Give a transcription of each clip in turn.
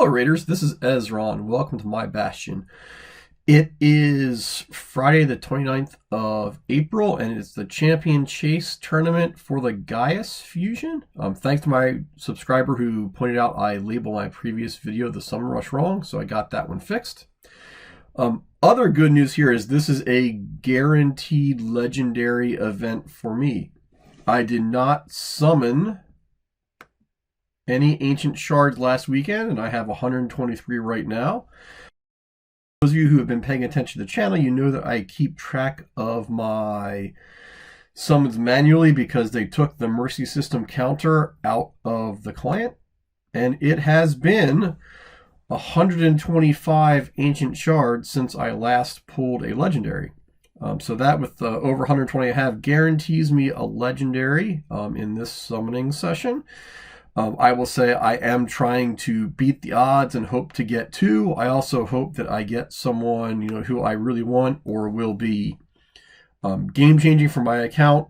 Hello Raiders, this is Ezron. Welcome to my Bastion. It is Friday the 29th of April and it's the Champion Chase tournament for the Gaius fusion. Thanks to my subscriber who pointed out I labeled my previous video, the Summer Rush, wrong, so I got that one fixed. Other good news here is this is a guaranteed legendary event for me. I did not summon any ancient shards last weekend, and I have 123 right now. Those of you who have been paying attention to the channel, you know that I keep track of my summons manually because they took the mercy system counter out of the client, and it has been 125 ancient shards since I last pulled a legendary. So that with the over 120 I have guarantees me a legendary in this summoning session. I will say I am trying to beat the odds and hope to get two. I also hope that I get someone, who I really want or will be game changing for my account.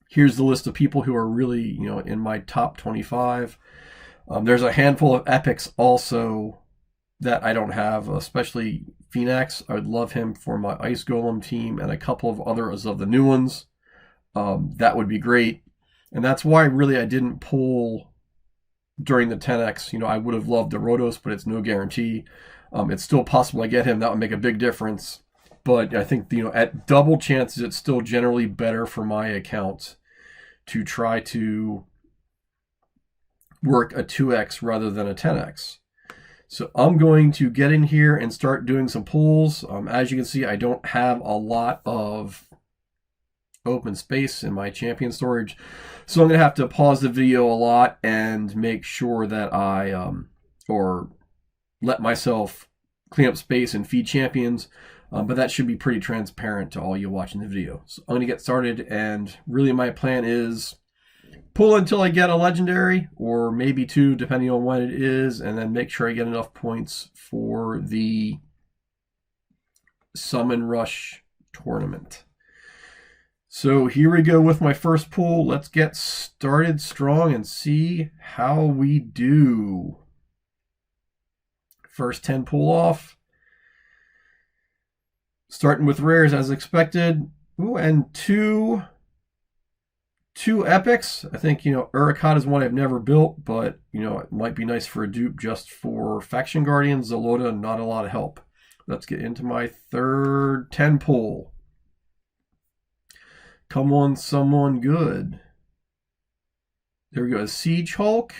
Here's the list of people who are really, in my top 25. There's a handful of epics also that I don't have, especially Phoenix. I would love him for my Ice Golem team and a couple of others of the new ones. That would be great. And that's why really I didn't pull during the 10X. I would have loved the Rotos, but it's no guarantee. It's still possible I get him. That would make a big difference. But I think, at double chances, it's still generally better for my account to try to work a 2X rather than a 10X. So I'm going to get in here and start doing some pulls. As you can see, I don't have a lot of open space in my champion storage, so I'm gonna have to pause the video a lot and make sure that I or let myself clean up space and feed champions, but that should be pretty transparent to all you watching the video. So I'm gonna get started, and really my plan is pull until I get a legendary, or maybe two depending on when it is, and then make sure I get enough points for the Summon Rush tournament. So here we go with my first pull. Let's get started strong and see how we do. First 10 pull off. Starting with rares as expected. Ooh, and two epics. I think, Uricot is one I've never built, but, it might be nice for a dupe just for Faction Guardians. Zalota, not a lot of help. Let's get into my third 10 pull. Come on, someone good. There we go. A Siege Hulk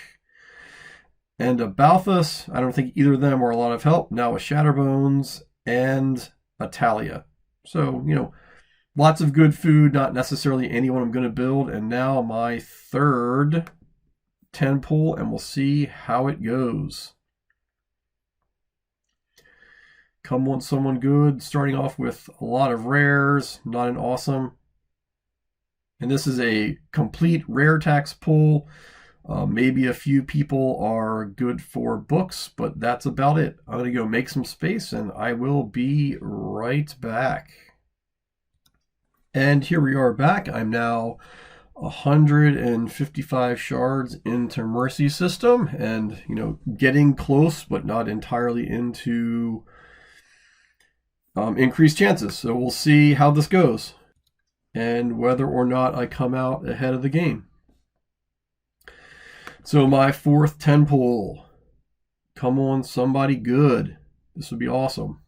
and a Balthus. I don't think either of them are a lot of help. Now a Shatterbones and a Talia. So, lots of good food, not necessarily anyone I'm going to build. And now my third 10 pull, and we'll see how it goes. Come on, someone good. Starting off with a lot of rares, not an awesome. And this is a complete rare tax pull. Maybe a few people are good for books, but that's about it. I'm going to go make some space, and I will be right back. And here we are back. I'm now 155 shards into Mercy System, and, getting close, but not entirely into increased chances. So we'll see how this goes, and whether or not I come out ahead of the game. So my fourth 10 pull. Come on, somebody good. This would be awesome.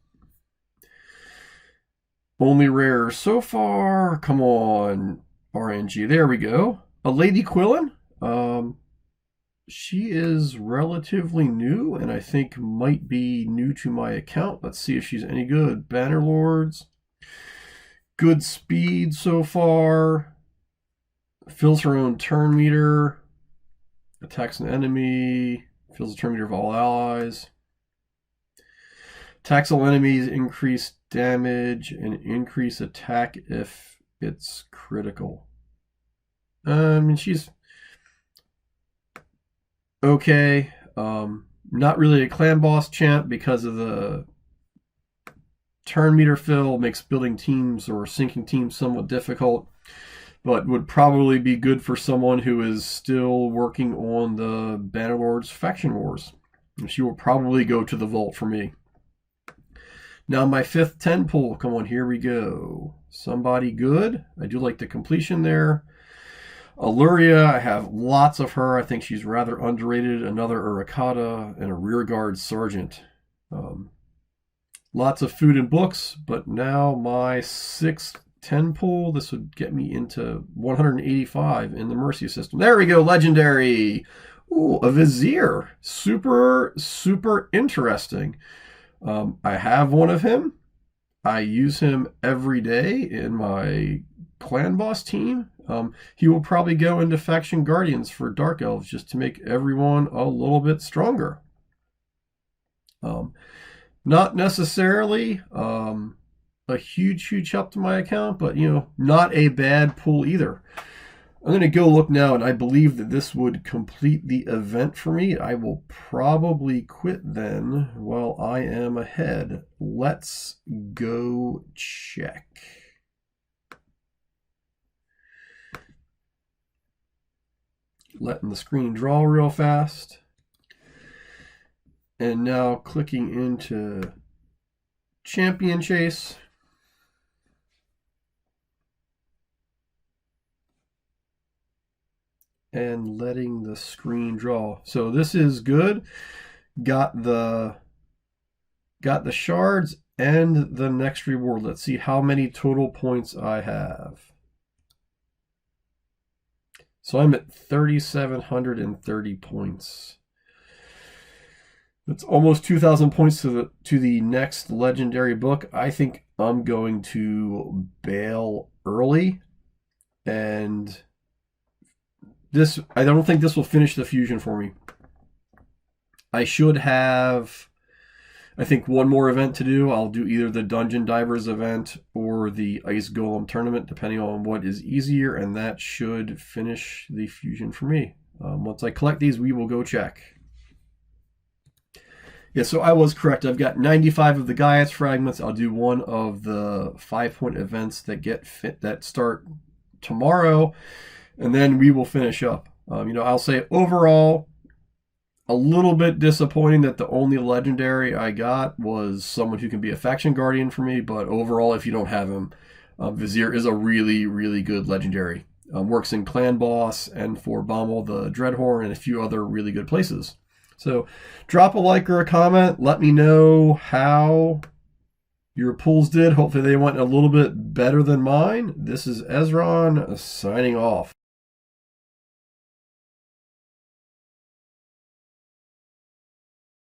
Only rare so far. Come on, RNG. There we go. A Lady Quillen. She is relatively new, and I think might be new to my account. Let's see if she's any good. Bannerlords. Good speed so far. Fills her own turn meter. Attacks an enemy. Fills the turn meter of all allies. Attacks all enemies, increase damage, and increase attack if it's critical. She's okay. Not really a clan boss champ because of the turn meter fill. Makes building teams or sinking teams somewhat difficult, but would probably be good for someone who is still working on the Bannerlords Faction Wars. She will probably go to the vault for me. Now my 5th 10 pull. Come on, here we go. Somebody good. I do like the completion there. Illyria, I have lots of her. I think she's rather underrated. Another Uricata and a rearguard sergeant. Lots of food and books, but now my 6th 10 pull. This would get me into 185 in the Mercy system. There we go, legendary. Ooh, a Vizier. Super, super interesting. I have one of him. I use him every day in my clan boss team. He will probably go into faction guardians for Dark Elves just to make everyone a little bit stronger. Not necessarily a huge help to my account, but not a bad pull either. I'm going to go look now, and I believe that this would complete the event for me. I will probably quit then while I am ahead. Let's go check. Letting the screen draw real fast. And now clicking into Champion Chase. And letting the screen draw. So this is good. Got the shards and the next reward. Let's see how many total points I have. So I'm at 3,730 points. That's almost 2,000 points to the next legendary book. I think I'm going to bail early, and I don't think this will finish the fusion for me. I should have, I think, one more event to do. I'll do either the Dungeon Divers event or the Ice Golem tournament, depending on what is easier, and that should finish the fusion for me. Once I collect these, we will go check. Yeah, so I was correct. I've got 95 of the Gaius fragments. I'll do one of the 5-point events that start tomorrow, and then we will finish up. I'll say overall, a little bit disappointing that the only legendary I got was someone who can be a faction guardian for me, but overall, if you don't have him, Vizier is a really, really good legendary. Works in Clan Boss and for Bommel the Dreadhorn and a few other really good places. So drop a like or a comment. Let me know how your pulls did. Hopefully they went a little bit better than mine. This is Ezron signing off.